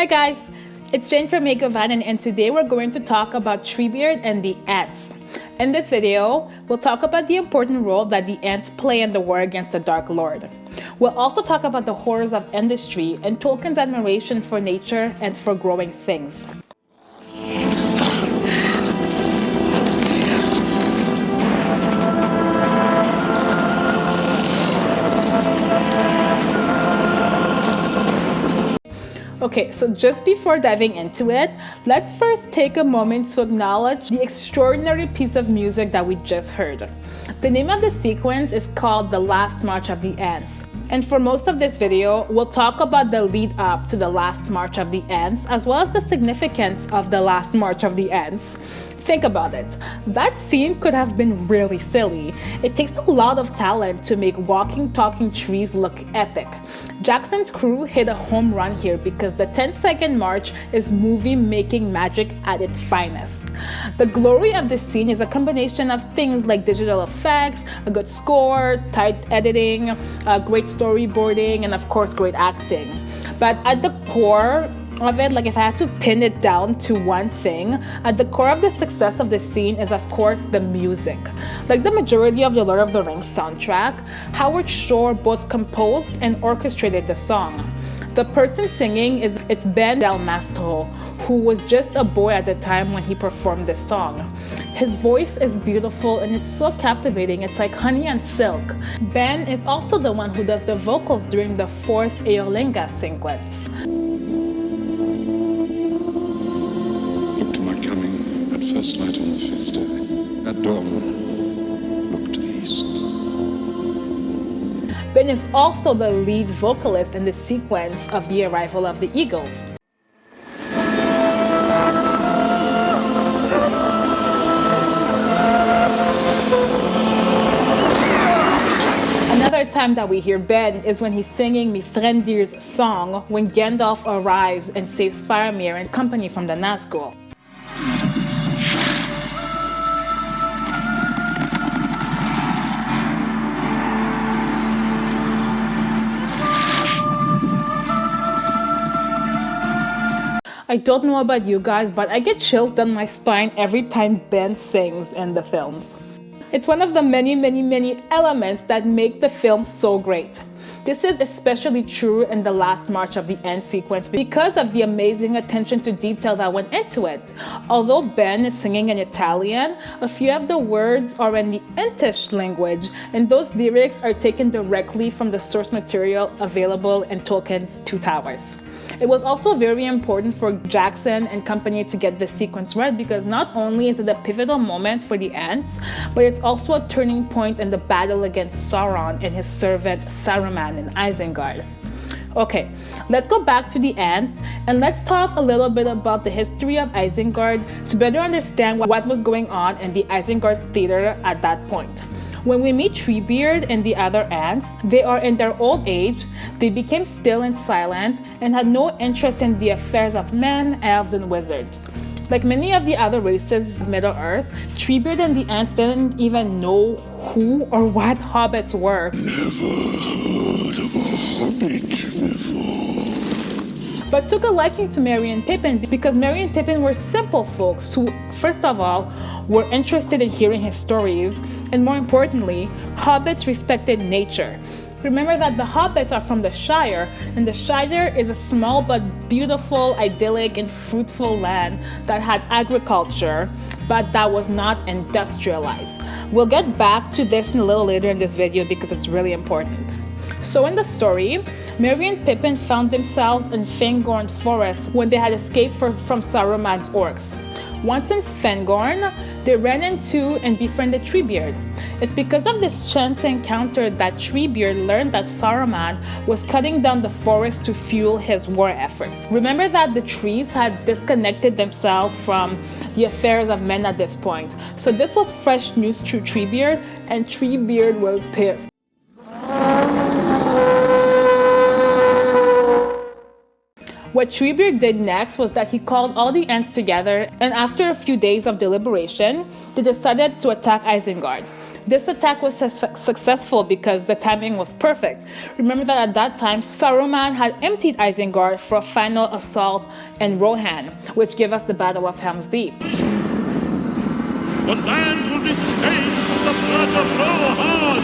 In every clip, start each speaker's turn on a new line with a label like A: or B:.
A: Hi guys, it's Jane from Makeovan, and today we're going to talk about Treebeard and the ants. In this video, we'll talk about the important role that the ants play in the war against the Dark Lord. We'll also talk about the horrors of industry and Tolkien's admiration for nature and for growing things. Okay, so just before diving into it, let's first take a moment to acknowledge the extraordinary piece of music that we just heard. The name of the sequence is called The Last March of the Ants. And for most of this video, we'll talk about the lead up to the Last March of the Ants, as well as the significance of the Last March of the Ants. Think about it. That scene could have been really silly. It takes a lot of talent to make walking, talking trees look epic. Jackson's crew hit a home run here because the 10-second march is movie-making magic at its finest. The glory of this scene is a combination of things like digital effects, a good score, tight editing, great storyboarding, and of course, great acting. But at the core of it, like if I had to pin it down to one thing, at the core of the success of the scene is of course the music. Like the majority of the Lord of the Rings soundtrack, Howard Shore both composed and orchestrated the song. The person singing it's Ben Del Mastro, who was just a boy at the time when he performed this song. His voice is beautiful and it's so captivating, it's like honey and silk. Ben is also the one who does the vocals during the fourth Eolinga sequence.
B: Coming at first light on the fifth day. At dawn, look to the east.
A: Ben is also the lead vocalist in the sequence of the arrival of the eagles. Another time that we hear Ben is when he's singing Mithrandir's song when Gandalf arrives and saves Faramir and company from the Nazgul. I don't know about you guys, but I get chills down my spine every time Ben sings in the films. It's one of the many elements that make the film so great. This is especially true in the Last March of the Ants sequence because of the amazing attention to detail that went into it. Although Ben is singing in Italian, a few of the words are in the Entish language, and those lyrics are taken directly from the source material available in Tolkien's Two Towers. It was also very important for Jackson and company to get this sequence right because not only is it a pivotal moment for the ants, but it's also a turning point in the battle against Sauron and his servant Saruman in Isengard. Okay, let's go back to the ants and let's talk a little bit about the history of Isengard to better understand what was going on in the Isengard theater at that point. When we meet Treebeard and the other ants, they are in their old age, they became still and silent, and had no interest in the affairs of men, elves, and wizards. Like many of the other races of Middle-earth, Treebeard and the ants didn't even know who or what hobbits were.
B: Never heard of a hobbit before.
A: But took a liking to Merry and Pippin because Merry and Pippin were simple folks who, first of all, were interested in hearing his stories, and more importantly, hobbits respected nature. Remember that the hobbits are from the Shire, and the Shire is a small but beautiful, idyllic, and fruitful land that had agriculture, but that was not industrialized. We'll get back to this a little later in this video because it's really important. So in the story, Merry and Pippin found themselves in Fangorn Forest when they had escaped from Saruman's orcs. Once in Fangorn, they ran into and befriended Treebeard. It's because of this chance encounter that Treebeard learned that Saruman was cutting down the forest to fuel his war efforts. Remember that the trees had disconnected themselves from the affairs of men at this point. So this was fresh news to Treebeard, and Treebeard was pissed. What Treebeard did next was that he called all the ants together, and after a few days of deliberation, they decided to attack Isengard. This attack was successful because the timing was perfect. Remember that at that time, Saruman had emptied Isengard for a final assault in Rohan, which gave us the Battle of Helm's Deep.
C: The land will be stained with the blood of Rohan!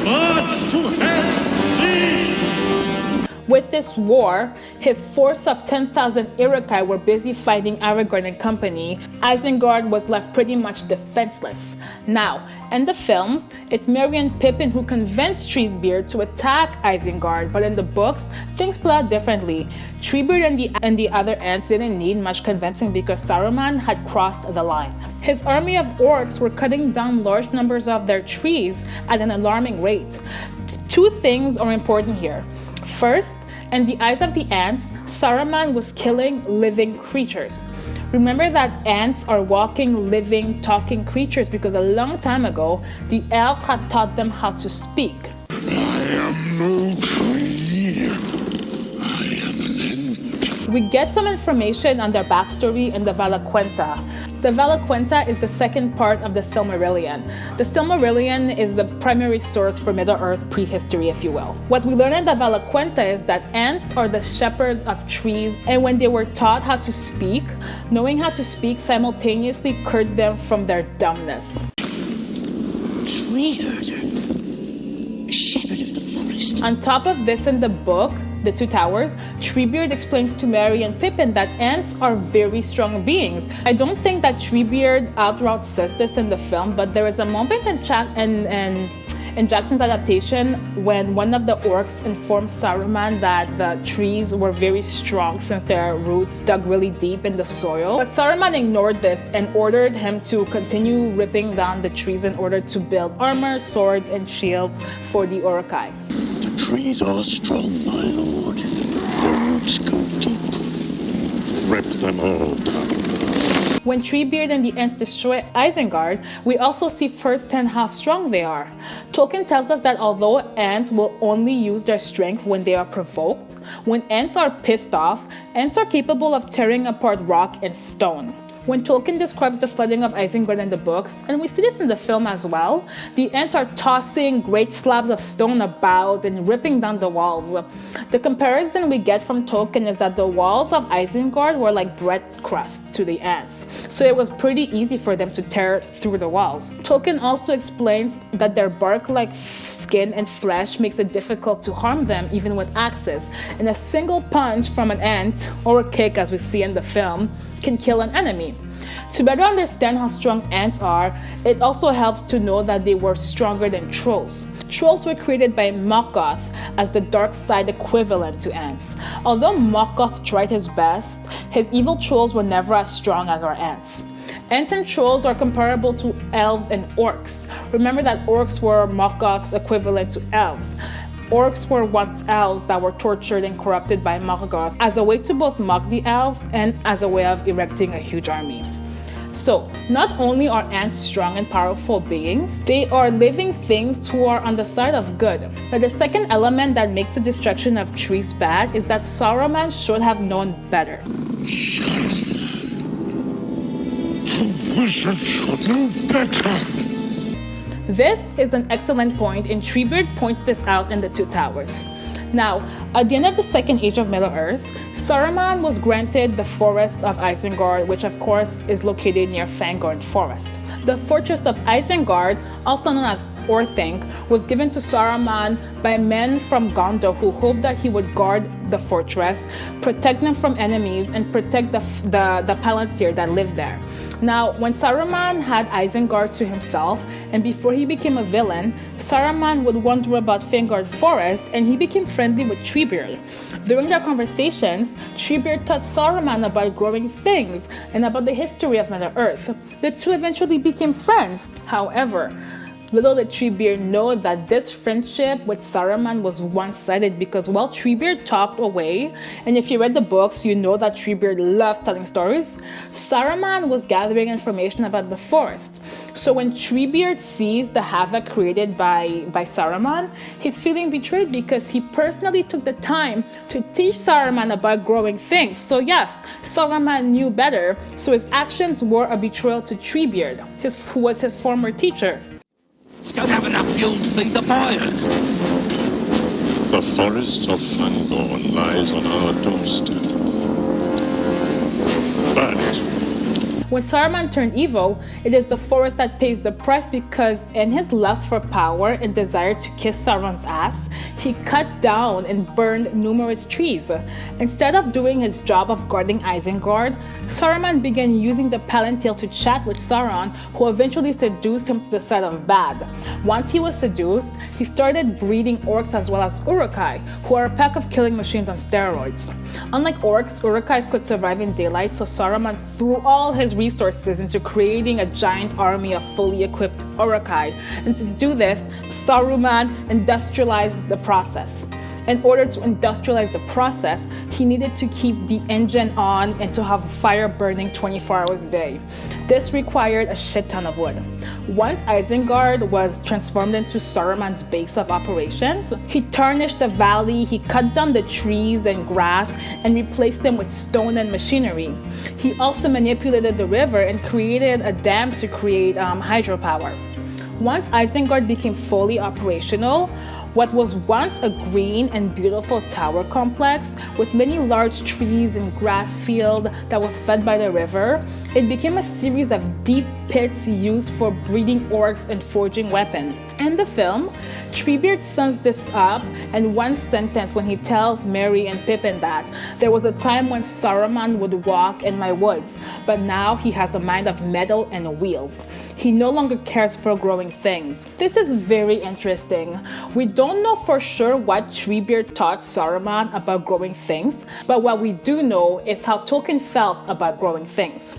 C: March to Helm's Deep!
A: With this war, his force of 10,000 Uruk-hai were busy fighting Aragorn and company. Isengard was left pretty much defenseless. Now, in the films, it's Merry and Pippin who convinced Treebeard to attack Isengard, but in the books, things play out differently. Treebeard and the other Ents didn't need much convincing because Saruman had crossed the line. His army of orcs were cutting down large numbers of their trees at an alarming rate. Two things are important here. First, in the eyes of the Ents, Saruman was killing living creatures. Remember that Ents are walking, living, talking creatures because a long time ago, the elves had taught them how to speak.
B: I am no tree. I am an ant.
A: We get some information on their backstory in the Valaquenta. The Valaquenta is the second part of the Silmarillion. The Silmarillion is the primary source for Middle-earth prehistory, if you will. What we learn in the Valaquenta is that Ents are the shepherds of trees, and when they were taught how to speak, knowing how to speak simultaneously cured them from their dumbness.
D: Tree herder, shepherd of the forest.
A: On top of this, in the book, The Two Towers, Treebeard explains to Merry and Pippin that Ents are very strong beings. I don't think that Treebeard outright says this in the film, but there is a moment in Jackson's adaptation when one of the orcs informs Saruman that the trees were very strong since their roots dug really deep in the soil. But Saruman ignored this and ordered him to continue ripping down the trees in order to build armor, swords, and shields for the Uruk-hai.
B: The trees are strong, my lord. Their roots go deep. Rip them all down.
A: When Treebeard and the Ents destroy Isengard, we also see firsthand how strong they are. Tolkien tells us that although Ents will only use their strength when they are provoked, when Ents are pissed off, Ents are capable of tearing apart rock and stone. When Tolkien describes the flooding of Isengard in the books, and we see this in the film as well, the Ents are tossing great slabs of stone about and ripping down the walls. The comparison we get from Tolkien is that the walls of Isengard were like bread crust to the Ents, so it was pretty easy for them to tear through the walls. Tolkien also explains that their bark-like skin and flesh makes it difficult to harm them even with axes, and a single punch from an Ent, or a kick as we see in the film, can kill an enemy. To better understand how strong Ents are, it also helps to know that they were stronger than trolls. Trolls were created by Morgoth as the dark side equivalent to Ents. Although Morgoth tried his best, his evil trolls were never as strong as our Ents. Ents and trolls are comparable to elves and orcs. Remember that orcs were Morgoth's equivalent to elves. Orcs were once elves that were tortured and corrupted by Morgoth as a way to both mock the elves and as a way of erecting a huge army. So, not only are Ents strong and powerful beings, they are living things who are on the side of good. Now, the second element that makes the destruction of trees bad is that Saruman should have known better.
B: Saruman. A wizard should know better.
A: This is an excellent point, and Treebeard points this out in The Two Towers. Now, at the end of the Second Age of Middle-earth, Saruman was granted the Forest of Isengard, which of course is located near Fangorn Forest. The Fortress of Isengard, also known as Orthanc, was given to Saruman by men from Gondor who hoped that he would guard the fortress, protect them from enemies, and protect the Palantir that lived there. Now, when Saruman had Isengard to himself, and before he became a villain, Saruman would wander about Fangorn Forest, and he became friendly with Treebeard. During their conversations, Treebeard taught Saruman about growing things and about the history of Middle-earth. The two eventually became friends. However, little did Treebeard know that this friendship with Saruman was one-sided because while Treebeard talked away, and if you read the books, you know that Treebeard loved telling stories, Saruman was gathering information about the forest. So when Treebeard sees the havoc created by Saruman, he's feeling betrayed because he personally took the time to teach Saruman about growing things. So yes, Saruman knew better, so his actions were a betrayal to Treebeard, who was his former teacher.
E: Don't have enough fuel to feed the fires.
B: The forest of Fangorn lies on our doorstep. Burn it.
A: When Saruman turned evil, it is the forest that pays the price because in his lust for power and desire to kiss Sauron's ass, he cut down and burned numerous trees. Instead of doing his job of guarding Isengard, Saruman began using the Palantir to chat with Sauron, who eventually seduced him to the side of bad. Once he was seduced, he started breeding orcs as well as Uruk-hai, who are a pack of killing machines on steroids. Unlike orcs, Uruk-hais could survive in daylight, so Saruman threw all his resources into creating a giant army of fully equipped Uruk-hai. And to do this, Saruman industrialized the process. In order to industrialize the process, he needed to keep the engine on and to have fire burning 24 hours a day. This required a shit ton of wood. Once Isengard was transformed into Saruman's base of operations, he tarnished the valley, he cut down the trees and grass and replaced them with stone and machinery. He also manipulated the river and created a dam to create hydropower. Once Isengard became fully operational, what was once a green and beautiful tower complex with many large trees and grass field that was fed by the river, it became a series of deep pits used for breeding orcs and forging weapons. In the film, Treebeard sums this up in one sentence when he tells Merry and Pippin that there was a time when Saruman would walk in my woods, but now he has a mind of metal and wheels. He no longer cares for growing things. This is very interesting. We don't know for sure what Treebeard taught Saruman about growing things, but what we do know is how Tolkien felt about growing things.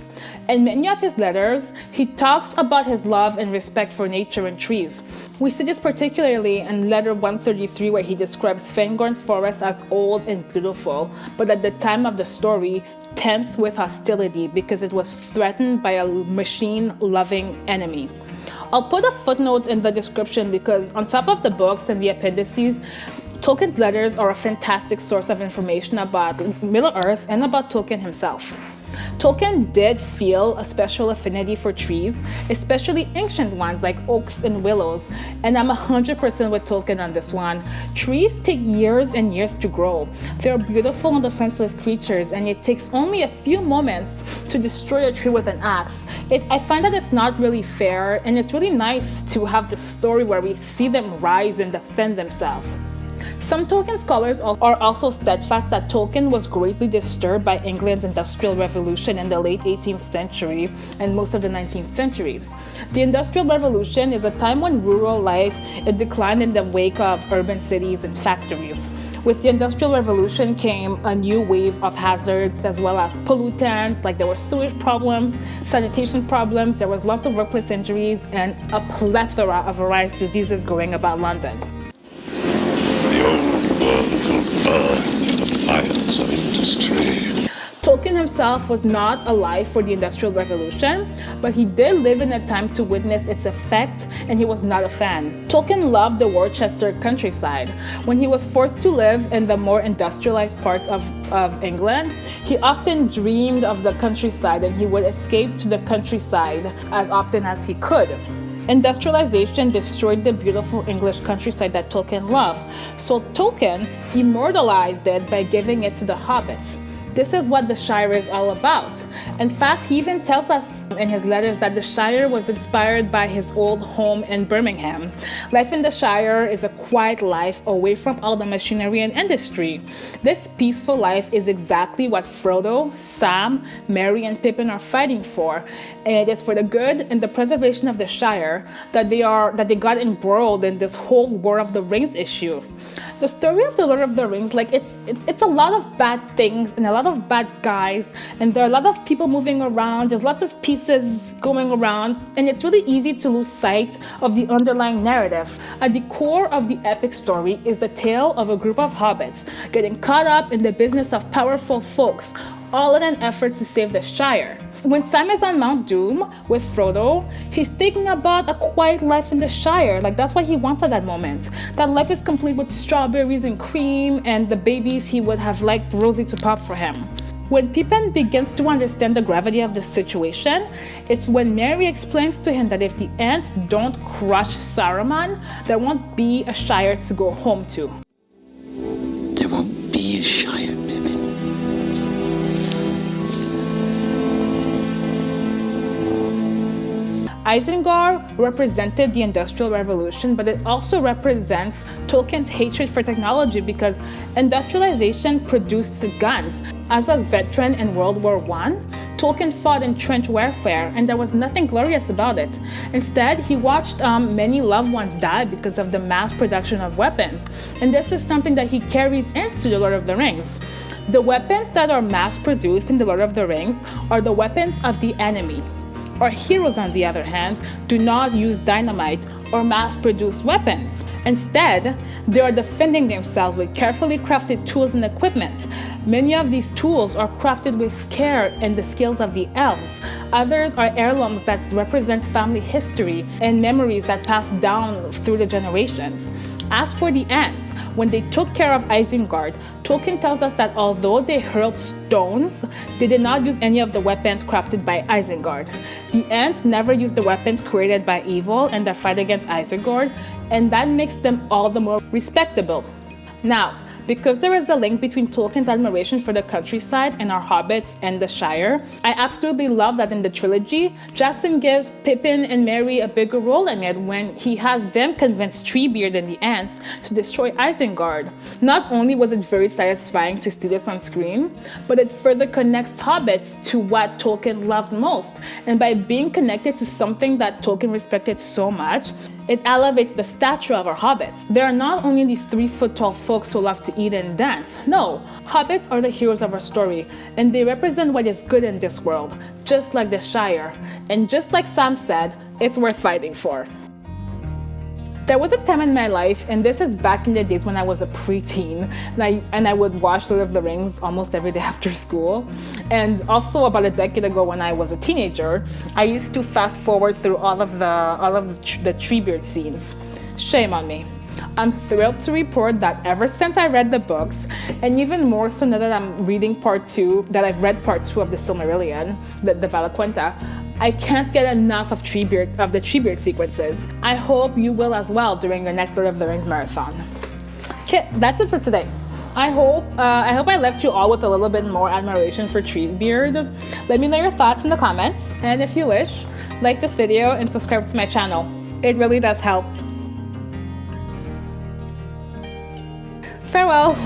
A: In many of his letters, he talks about his love and respect for nature and trees. We see this particularly in letter 133, where he describes Fangorn Forest as old and beautiful, but at the time of the story, tense with hostility because it was threatened by a machine-loving enemy. I'll put a footnote in the description because on top of the books and the appendices, Tolkien's letters are a fantastic source of information about Middle-earth and about Tolkien himself. Tolkien did feel a special affinity for trees, especially ancient ones like oaks and willows, and I'm 100% with Tolkien on this one. Trees take years and years to grow. They're beautiful and defenseless creatures, and it takes only a few moments to destroy a tree with an axe. I find that it's not really fair, and it's really nice to have the story where we see them rise and defend themselves. Some Tolkien scholars are also steadfast that Tolkien was greatly disturbed by England's Industrial Revolution in the late 18th century and most of the 19th century. The Industrial Revolution is a time when rural life declined in the wake of urban cities and factories. With the Industrial Revolution came a new wave of hazards as well as pollutants, like there were sewage problems, sanitation problems, there was lots of workplace injuries, and a plethora of various diseases going about London.
B: The old world will burn in the fires of industry.
A: Tolkien himself was not alive for the Industrial Revolution, but he did live in a time to witness its effect, and he was not a fan. Tolkien loved the Worcester countryside. When he was forced to live in the more industrialized parts of England, he often dreamed of the countryside, and he would escape to the countryside as often as he could. Industrialization destroyed the beautiful English countryside that Tolkien loved, so Tolkien immortalized it by giving it to the hobbits. This is what the Shire is all about. In fact, he even tells us in his letters that the Shire was inspired by his old home in Birmingham. Life in the Shire is a quiet life away from all the machinery and industry. This peaceful life is exactly what Frodo, Sam, Merry, and Pippin are fighting for. And it is for the good and the preservation of the Shire that they got embroiled in this whole War of the Rings issue. The story of the Lord of the Rings, it's a lot of bad things and a lot of bad guys, and there are a lot of people moving around, there's lots of pieces going around, and it's really easy to lose sight of the underlying narrative. At the core of the epic story is the tale of a group of hobbits getting caught up in the business of powerful folks, all in an effort to save the Shire. When Sam is on Mount Doom with Frodo, he's thinking about a quiet life in the Shire. That's what he wants at that moment. That life is complete with strawberries and cream and the babies he would have liked Rosie to pop for him. When Pippin begins to understand the gravity of the situation, it's when Merry explains to him that if the ants don't crush Saruman, there won't be a Shire to go home to.
D: There won't be a Shire, Pippin.
A: Isengard represented the Industrial Revolution, but it also represents Tolkien's hatred for technology because industrialization produced guns. As a veteran in World War I, Tolkien fought in trench warfare, and there was nothing glorious about it. Instead, he watched many loved ones die because of the mass production of weapons, and this is something that he carries into The Lord of the Rings. The weapons that are mass-produced in The Lord of the Rings are the weapons of the enemy. Our heroes, on the other hand, do not use dynamite or mass-produced weapons. Instead, they are defending themselves with carefully crafted tools and equipment. Many of these tools are crafted with care and the skills of the elves. Others are heirlooms that represent family history and memories that pass down through the generations. As for the ants, when they took care of Isengard, Tolkien tells us that although they hurled stones, they did not use any of the weapons crafted by Isengard. The ants never used the weapons created by evil in their fight against Isengard, and that makes them all the more respectable. Now, because there is a link between Tolkien's admiration for the countryside and our hobbits and the Shire, I absolutely love that in the trilogy, Jackson gives Pippin and Merry a bigger role in it when he has them convince Treebeard and the ants to destroy Isengard. Not only was it very satisfying to see this on screen, but it further connects hobbits to what Tolkien loved most, and by being connected to something that Tolkien respected so much, it elevates the stature of our hobbits. There are not only these 3-foot-tall folks who love to eat and dance. No, hobbits are the heroes of our story, and they represent what is good in this world, just like the Shire. And just like Sam said, it's worth fighting for. There was a time in my life, and this is back in the days when I was a preteen, and I would watch Lord of the Rings almost every day after school. And also about a decade ago when I was a teenager, I used to fast forward through all of the Treebeard scenes. Shame on me. I'm thrilled to report that ever since I read the books, and even more so now that I'm reading part 2, that I've read part 2 of the Silmarillion, the Valaquenta, I can't get enough of the Treebeard sequences. I hope you will as well during your next Lord of the Rings marathon. Okay, that's it for today. I hope I left you all with a little bit more admiration for Treebeard. Let me know your thoughts in the comments, and if you wish, like this video and subscribe to my channel. It really does help. Farewell!